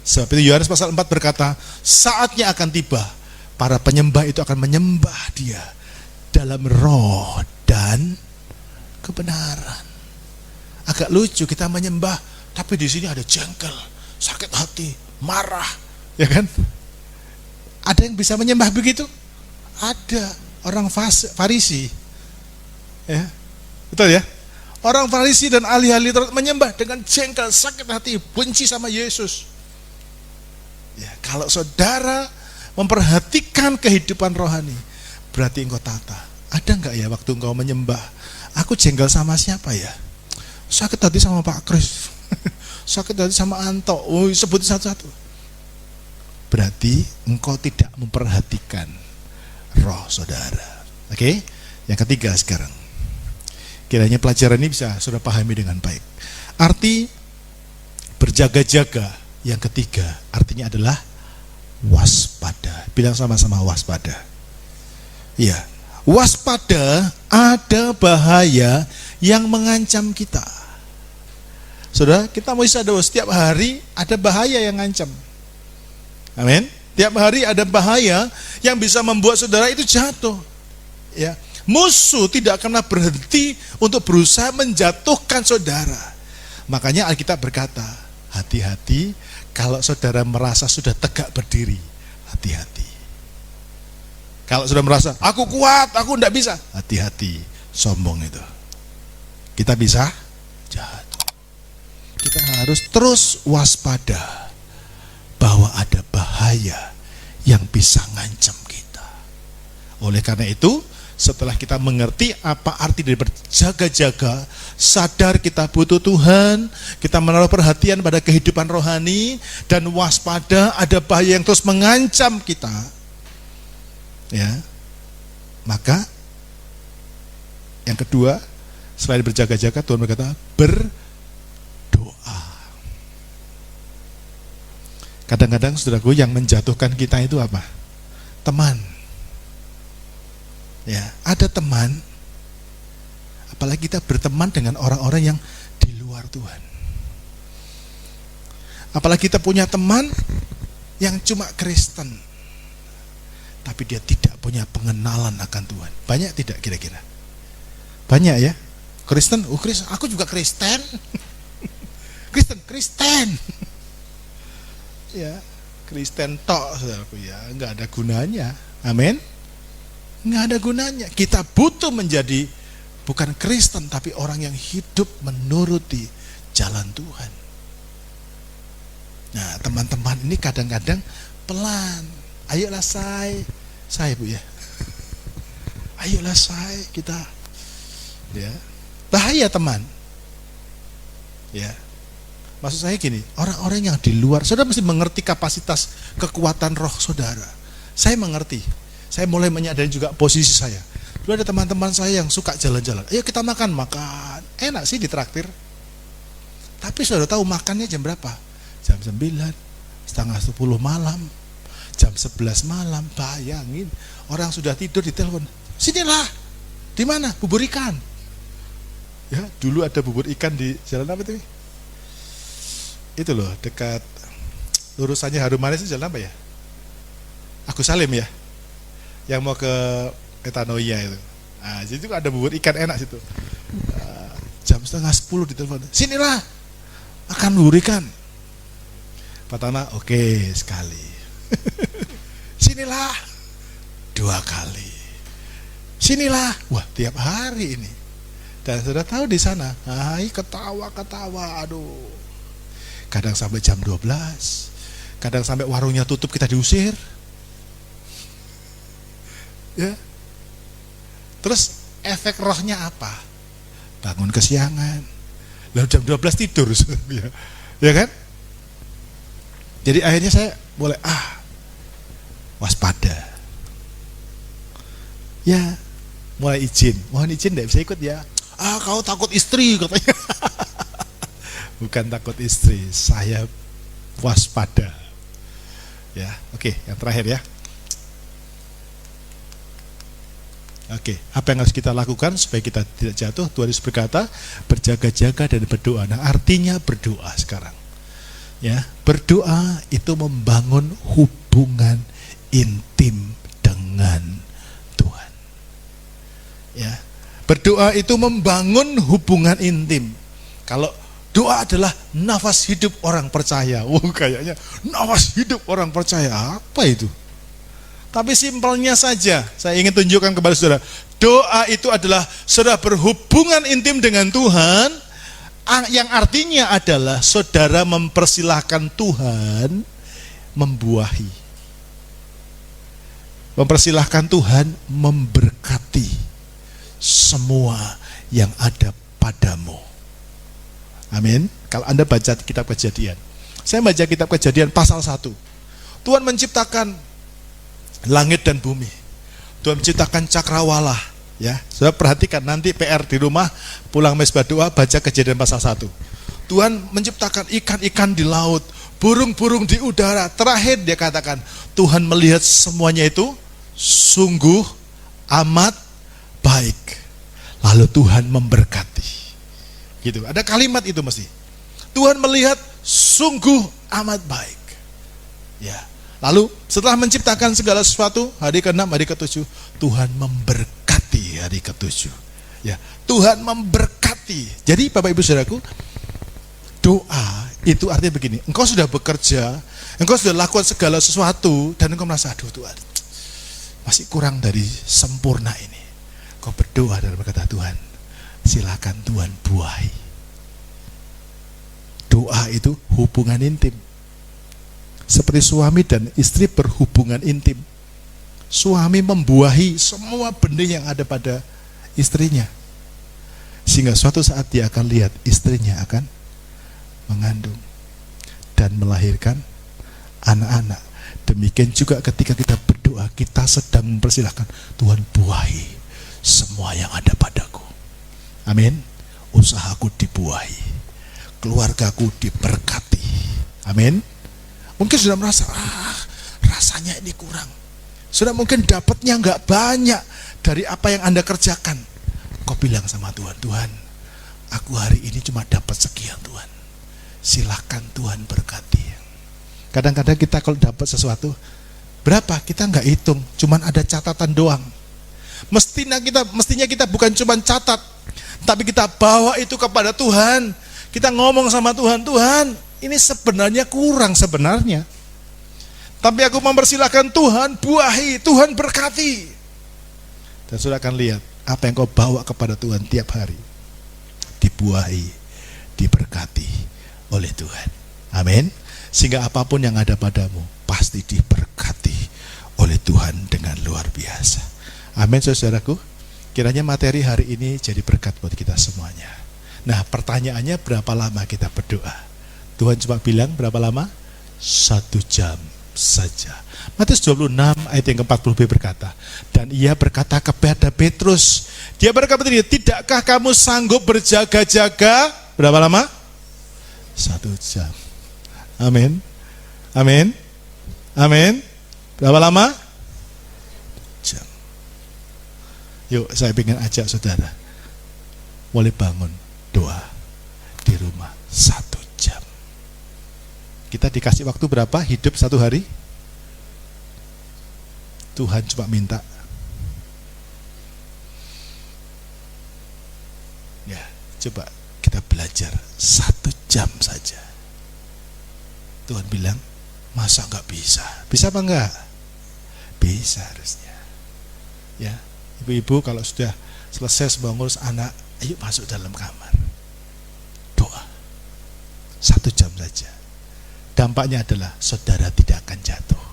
Sebab itu Yohanes pasal 4 berkata, saatnya akan tiba, para penyembah itu akan menyembah Dia dalam roh dan kebenaran. Agak lucu kita menyembah, tapi di sini ada jengkel, sakit hati, marah, ya kan? Ada yang bisa menyembah begitu? Ada. Orang Farisi, ya, betul ya? Orang Farisi dan ahli-ahli Taurat menyembah dengan jengkel, sakit hati, benci sama Yesus. Ya, kalau saudara memperhatikan kehidupan rohani, berarti engkau tata. Ada enggak ya waktu engkau menyembah, aku jengkel sama siapa ya? Sakit hati sama Pak Kris, sakit hati sama Anto, sebut satu-satu. Berarti engkau tidak memperhatikan roh saudara. Oke? Yang ketiga sekarang, kiranya pelajaran ini bisa saudara pahami dengan baik. Arti berjaga-jaga yang ketiga artinya adalah waspada. Bilang sama-sama waspada. Iya, waspada, ada bahaya yang mengancam kita. Saudara, kita mau sadar setiap hari ada bahaya yang ngancam. Amin. Tiap hari ada bahaya yang bisa membuat saudara itu jatuh. Ya, musuh tidak pernah berhenti untuk berusaha menjatuhkan saudara. Makanya Alkitab berkata, hati-hati kalau saudara merasa sudah tegak berdiri, hati-hati. Kalau sudah merasa, aku kuat, aku tidak bisa, hati-hati, sombong itu. Kita bisa jatuh. Kita harus terus waspada bahwa ada bahaya yang bisa ngancam kita. Oleh karena itu, setelah kita mengerti apa arti dari berjaga-jaga, sadar kita butuh Tuhan, kita menaruh perhatian pada kehidupan rohani, dan waspada ada bahaya yang terus mengancam kita, ya, maka yang kedua, selain berjaga-jaga, Tuhan berkata berdoa. Kadang-kadang saudaraku, yang menjatuhkan kita itu apa? Teman. Ya, ada teman, apalagi kita berteman dengan orang-orang yang di luar Tuhan. Apalagi kita punya teman yang cuma Kristen, tapi dia tidak punya pengenalan akan Tuhan. Banyak tidak kira-kira? Banyak ya? Kristen, Kristen, aku juga Kristen. Kristen. Ya, Kristen tok, saudaraku ya, enggak ada gunanya. Amin. Nggak ada gunanya. Kita butuh menjadi bukan Kristen, tapi orang yang hidup menuruti jalan Tuhan. Nah, teman-teman ini kadang-kadang pelan. Ayolah saya Bu ya. Ayolah kita. Ya. Bahaya teman. Ya. Maksud saya gini, orang-orang yang di luar, saudara mesti mengerti kapasitas kekuatan roh saudara. Saya mengerti. Saya mulai menyadari juga posisi saya. Dulu ada teman-teman saya yang suka jalan-jalan. Ayo kita makan. Enak sih ditraktir. Tapi saudara tahu makannya jam berapa? Jam 9, setengah 10 malam, jam 11 malam. Bayangin, orang sudah tidur ditelepon. Sinilah. Di mana? Bubur ikan. Ya, dulu ada bubur ikan di jalan apa itu? Itu loh, dekat lurusannya Harum Manis itu jalan apa ya? Agus Salim ya, yang mau ke Metanoia itu. Nah, jadi ada bubur ikan enak situ. Jam setengah 10 ditelepon. Sinilah, makan bubur ikan. Pertama, oke sekali. Sinilah, 2 kali. Sinilah, wah tiap hari ini. Dan sudah tahu di sana, ketawa, aduh. Kadang sampai jam 12, kadang sampai warungnya tutup kita diusir. Ya. Terus efek rohnya apa? Bangun kesiangan. Lalu jam 12 tidur. Ya kan? Jadi akhirnya saya mulai waspada. Ya, mulai izin. Mohon izin enggak bisa ikut ya. Kau takut istri katanya. Bukan takut istri, saya waspada. Ya, oke, yang terakhir ya. Oke, apa yang harus kita lakukan supaya kita tidak jatuh? Tuhan Yesus berkata, berjaga-jaga dan berdoa. Nah, artinya berdoa sekarang. Ya, berdoa itu membangun hubungan intim dengan Tuhan. Ya, berdoa itu membangun hubungan intim. Kalau doa adalah nafas hidup orang percaya. Kayaknya nafas hidup orang percaya. Apa itu? Tapi simpelnya saja, saya ingin tunjukkan kepada saudara. Doa itu adalah saudara berhubungan intim dengan Tuhan, yang artinya adalah saudara mempersilahkan Tuhan membuahi. Mempersilahkan Tuhan memberkati semua yang ada padamu. Amin. Kalau Anda baca kitab Kejadian, saya baca kitab Kejadian pasal 1. Tuhan menciptakan langit dan bumi. Tuhan menciptakan cakrawala. Ya, saudara perhatikan nanti PR di rumah, pulang mesbah doa, baca Kejadian pasal 1. Tuhan menciptakan ikan-ikan di laut, burung-burung di udara. Terakhir dia katakan, Tuhan melihat semuanya itu sungguh amat baik. Lalu Tuhan memberkati. Gitu. Ada kalimat itu mesti. Tuhan melihat sungguh amat baik. Ya. Lalu setelah menciptakan segala sesuatu, hari ke-6, hari ke-7, Tuhan memberkati hari ke-7. Ya. Tuhan memberkati. Jadi Bapak Ibu Saudaraku, doa itu artinya begini. Engkau sudah bekerja, engkau sudah lakukan segala sesuatu dan engkau merasa, aduh Tuhan, masih kurang dari sempurna ini. Kau berdoa dan berkata, Tuhan, silakan Tuhan buahi. Doa itu hubungan intim. Seperti suami dan istri berhubungan intim. Suami membuahi semua benih yang ada pada istrinya. Sehingga suatu saat dia akan lihat istrinya akan mengandung dan melahirkan anak-anak. Demikian juga ketika kita berdoa, kita sedang mempersilahkan Tuhan buahi semua yang ada padaku. Amin. Usahaku dibuahi, keluargaku diberkati. Amin. Mungkin sudah merasa, rasanya ini kurang. Sudah mungkin dapatnya nggak banyak dari apa yang Anda kerjakan. Kau bilang sama Tuhan, Tuhan, aku hari ini cuma dapat sekian Tuhan. Silakan Tuhan berkati. Kadang-kadang kita kalau dapat sesuatu, berapa? Kita nggak hitung, cuman ada catatan doang. Mestinya kita bukan cuma catat, tapi kita bawa itu kepada Tuhan. Kita ngomong sama Tuhan, Tuhan, ini sebenarnya kurang sebenarnya. Tapi aku mempersilahkan Tuhan buahi, Tuhan berkati. Dan saudara akan lihat apa yang kau bawa kepada Tuhan tiap hari dibuahi, diberkati oleh Tuhan. Amin. Sehingga apapun yang ada padamu pasti diberkati oleh Tuhan dengan luar biasa. Amin, saudaraku. Kiranya materi hari ini jadi berkat buat kita semuanya. Nah, pertanyaannya berapa lama kita berdoa? Tuhan cuma bilang berapa lama? 1 jam saja. Matius 26 ayat yang ke-40b berkata, dan ia berkata kepada Petrus, dia berkata, tidakkah kamu sanggup berjaga-jaga berapa lama? 1 jam. Amin. Amin. Amin. Berapa lama? Jam. Yuk, saya ingin ajak saudara, boleh bangun doa di rumah 1 jam. Kita dikasih waktu berapa? Hidup 1 hari? Tuhan cuma minta, ya, coba kita belajar 1 jam saja. Tuhan bilang, masa nggak bisa? Bisa apa enggak? Bisa harusnya. Ya, ibu-ibu kalau sudah selesai semua ngurus anak, ayo masuk dalam kamar, doa 1 jam saja. Dampaknya adalah saudara tidak akan jatuh.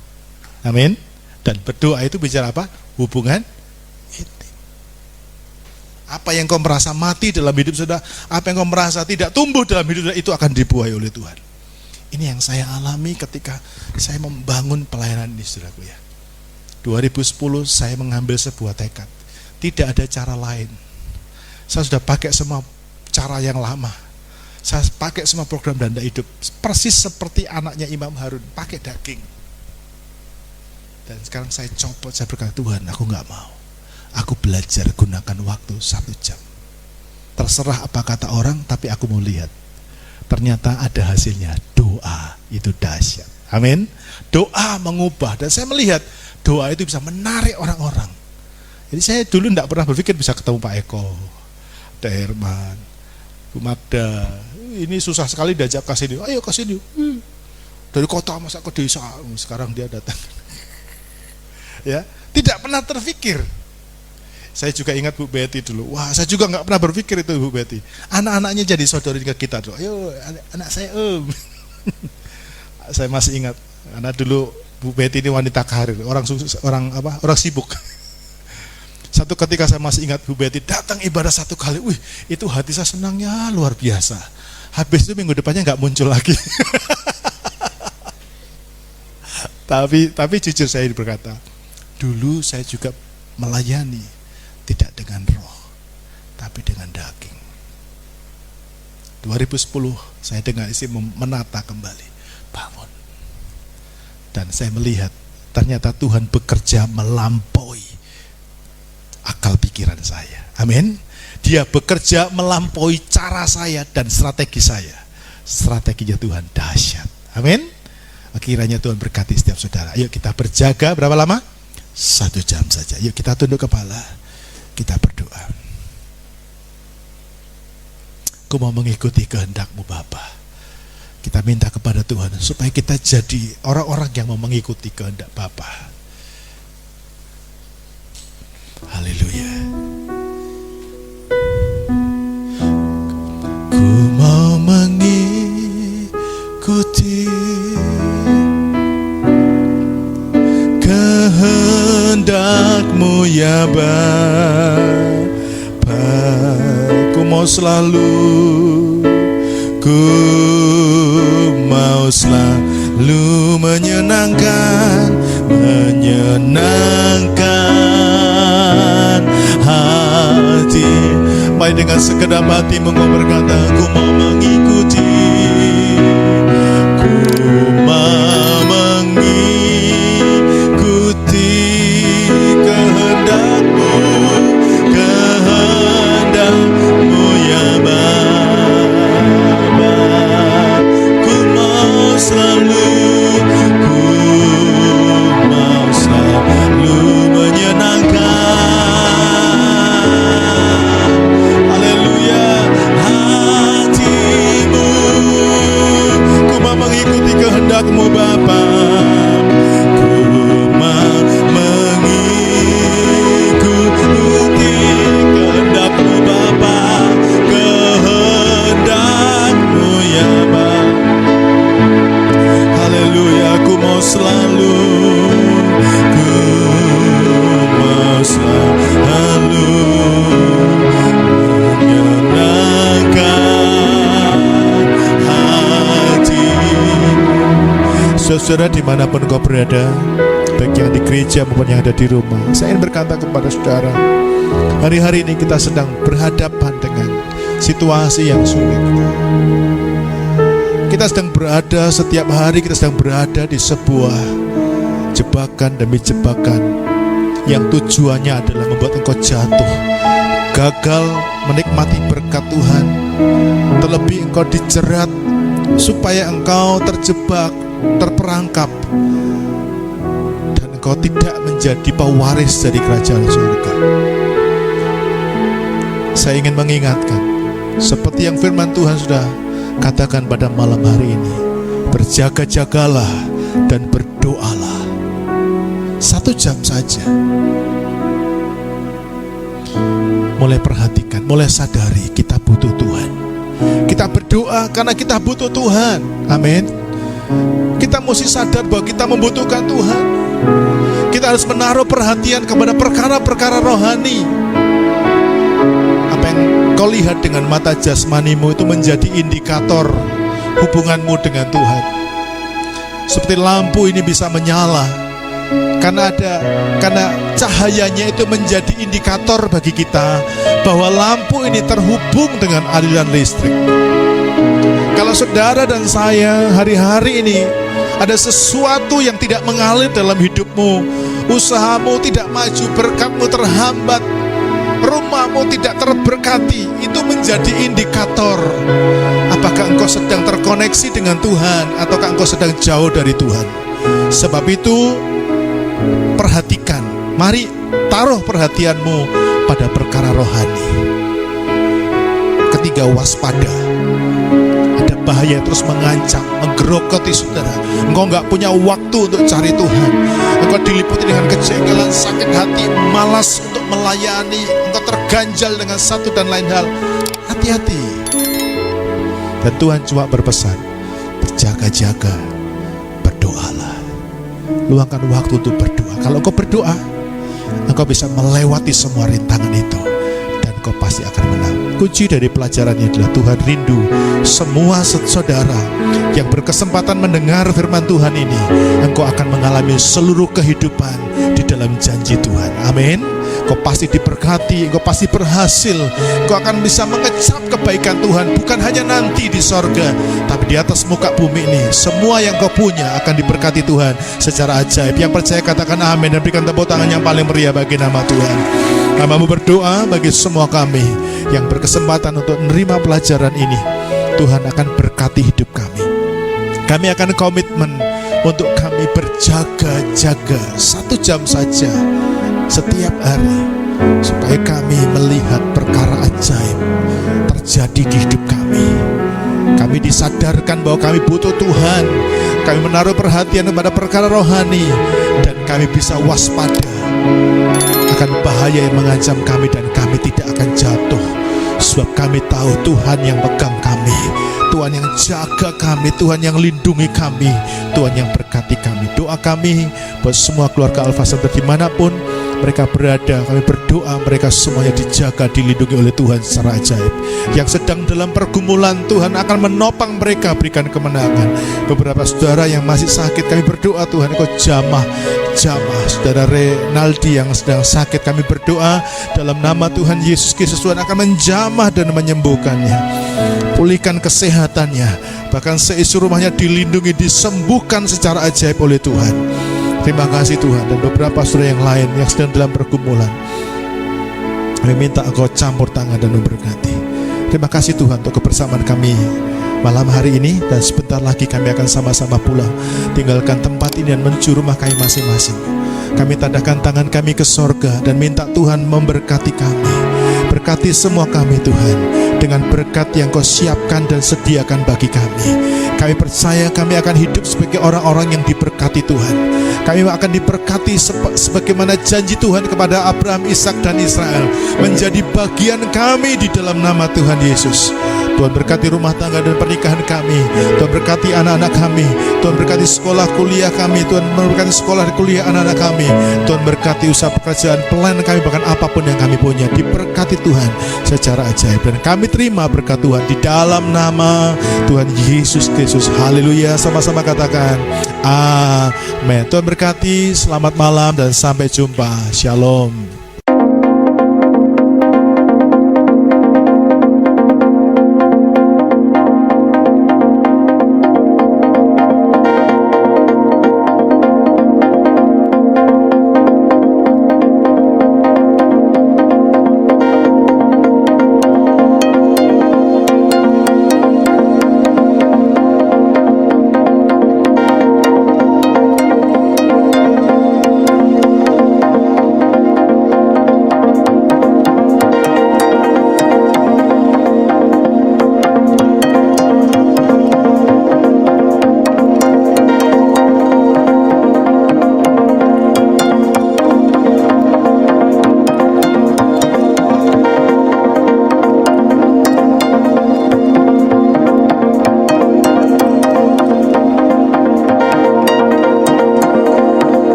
Amin. Dan berdoa itu bicara apa? Hubungan intim. Apa yang kau merasa mati dalam hidup saudara, apa yang kau merasa tidak tumbuh dalam hidup saudara, itu akan dibuahi oleh Tuhan. Ini yang saya alami ketika saya membangun pelayanan ini, saudaraku ya. 2010 saya mengambil sebuah tekad. Tidak ada cara lain. Saya sudah pakai semua cara yang lama. Saya pakai semua program danda hidup. Persis seperti anaknya Imam Harun, pakai daging. Dan sekarang saya copot, saya berkata, Tuhan, aku gak mau. Aku belajar gunakan waktu 1 jam. Terserah apa kata orang, tapi aku mau lihat. Ternyata ada hasilnya. Doa itu dahsyat. Amin. Doa mengubah. Dan saya melihat doa itu bisa menarik orang-orang. Jadi saya dulu tidak pernah berpikir bisa ketemu Pak Eko, Pak Herman, Bu Magda. Ini susah sekali diajak ke sini. Ayo ke sini. Dari kota masa ke desa. Sekarang dia datang. Ya, tidak pernah terpikir. Saya juga ingat Bu Betty dulu. Wah, saya juga nggak pernah berpikir itu Bu Betty. Anak-anaknya jadi saudari ke kita dulu. Ayo, anak saya Saya masih ingat. Karena dulu Bu Betty ini wanita karir, orang sibuk. Satu ketika saya masih ingat Bu Betty datang ibadah 1 kali. Wih, itu hati saya senangnya luar biasa. Habis itu minggu depannya nggak muncul lagi. Tapi jujur saya berkata, dulu saya juga melayani tidak dengan roh, tapi dengan daging. 2010 saya dengan istri menata kembali, bangun. Dan saya melihat ternyata Tuhan bekerja melampaui akal pikiran saya. Amin. Dia bekerja melampaui cara saya dan strategi saya. Strateginya Tuhan dahsyat. Amin. Kiranya Tuhan berkati setiap saudara. Ayo kita berjaga berapa lama? 1 jam saja. Yuk kita tunduk kepala, kita berdoa. Aku mau mengikuti kehendak-Mu Bapa. Kita minta kepada Tuhan supaya kita jadi orang-orang yang mau mengikuti kehendak Bapa. Haleluya. Ku mau mengikuti kehendak-Mu ya Bapa. Ku mau selalu menyenangkan hati. Mari dengan segenap hati berkata, ku mau mengikuti, ku mau mengikuti kehendak-Mu ya Bapa. Ku mau selalu menyenangkan, haleluya, hati-Mu Saudara dimanapun kau berada, baik yang di gereja maupun yang ada di rumah, saya ingin berkata kepada saudara, hari-hari ini kita sedang berhadapan dengan situasi yang sulit. Kita sedang berada, setiap hari kita sedang berada di sebuah jebakan demi jebakan yang tujuannya adalah membuat engkau jatuh, gagal menikmati berkat Tuhan. Terlebih engkau dijerat supaya engkau terjebak, terperangkap, dan engkau tidak menjadi pewaris dari kerajaan surga. Saya ingin mengingatkan, seperti yang firman Tuhan sudah katakan pada malam hari ini, berjaga-jagalah dan berdoalah. 1 jam saja. Mulai perhatikan, mulai sadari kita butuh Tuhan. Kita berdoa karena kita butuh Tuhan. Amin. Kita mesti sadar bahwa kita membutuhkan Tuhan. Kita harus menaruh perhatian kepada perkara-perkara rohani. Apa yang kau lihat dengan mata jasmanimu itu menjadi indikator hubunganmu dengan Tuhan. Seperti lampu ini bisa menyala karena cahayanya itu menjadi indikator bagi kita bahwa lampu ini terhubung dengan aliran listrik. Kalau saudara dan saya hari-hari ini ada sesuatu yang tidak mengalir dalam hidupmu, usahamu tidak maju, berkatmu terhambat, rumahmu tidak terberkati, itu menjadi indikator apakah engkau sedang terkoneksi dengan Tuhan ataukah engkau sedang jauh dari Tuhan. Sebab itu perhatikan, mari taruh perhatianmu pada perkara rohani. Ketiga, waspada. Ada bahaya terus mengancam, menggerogoti saudara. Engkau gak punya waktu untuk cari Tuhan. Engkau diliputi dengan kejengkelan, sakit hati, malas untuk melayani. Engkau terganjal dengan satu dan lain hal. Hati-hati. Dan Tuhan cuma berpesan, berjaga-jaga, berdoalah. Luangkan waktu untuk berdoa. Kalau engkau berdoa, engkau bisa melewati semua rintangan itu, dan engkau pasti akan menang. Kunci dari pelajarannya adalah Tuhan rindu semua saudara yang berkesempatan mendengar firman Tuhan ini. Engkau akan mengalami seluruh kehidupan di dalam janji Tuhan. Amin. Kau pasti diberkati, kau pasti berhasil. Kau akan bisa mengecap kebaikan Tuhan, bukan hanya nanti di sorga, tapi di atas muka bumi ini. Semua yang kau punya akan diberkati Tuhan secara ajaib. Yang percaya katakan amin dan berikan tepuk tangan yang paling meriah bagi nama Tuhan. Kami berdoa bagi semua kami yang berkesempatan untuk menerima pelajaran ini. Tuhan akan berkati hidup kami. Kami akan komitmen untuk kami berjaga-jaga 1 jam saja setiap hari, supaya kami melihat perkara ajaib terjadi di hidup kami. Kami disadarkan bahwa kami butuh Tuhan. Kami menaruh perhatian kepada perkara rohani, dan kami bisa waspada akan bahaya yang mengancam kami, dan kami tidak akan jatuh. Sebab kami tahu Tuhan yang pegang kami, Tuhan yang jaga kami, Tuhan yang lindungi kami, Tuhan yang berkati kami. Doa kami buat semua keluarga Alpha Center dimanapun mereka berada, kami berdoa mereka semuanya dijaga, dilindungi oleh Tuhan secara ajaib. Yang sedang dalam pergumulan, Tuhan akan menopang mereka, berikan kemenangan. Beberapa saudara yang masih sakit, kami berdoa Tuhan Engkau jamah. Saudara Renaldi yang sedang sakit, kami berdoa dalam nama Tuhan Yesus Kristus, Tuhan akan menjamah dan menyembuhkannya, pulihkan kesehatannya, bahkan seisi rumahnya dilindungi, disembuhkan secara ajaib oleh Tuhan. Terima kasih Tuhan. Dan beberapa saudara yang lain yang sedang dalam pergumulan, kami minta Engkau campur tangan dan memberkati. Terima kasih Tuhan untuk kebersamaan kami malam hari ini, dan sebentar lagi kami akan sama-sama pulang, tinggalkan tempat ini dan menuju rumah kami masing-masing. Kami tandahkan tangan kami ke sorga dan minta Tuhan memberkati kami. Berkati semua kami Tuhan, dengan berkat yang Kau siapkan dan sediakan bagi kami. Kami percaya kami akan hidup sebagai orang-orang yang diberkati Tuhan. Kami akan diberkati sebagaimana janji Tuhan kepada Abraham, Ishak dan Israel, menjadi bagian kami di dalam nama Tuhan Yesus. Tuhan berkati rumah tangga dan pernikahan kami. Tuhan berkati anak-anak kami. Tuhan berkati sekolah kuliah kami. Tuhan berkati sekolah kuliah anak-anak kami. Tuhan berkati usaha pekerjaan, pelayanan kami, bahkan apapun yang kami punya diberkati Tuhan secara ajaib. Dan kami terima berkat Tuhan di dalam nama Tuhan Yesus Kristus. Haleluya. Sama-sama katakan amin. Tuhan berkati. Selamat malam dan sampai jumpa. Shalom.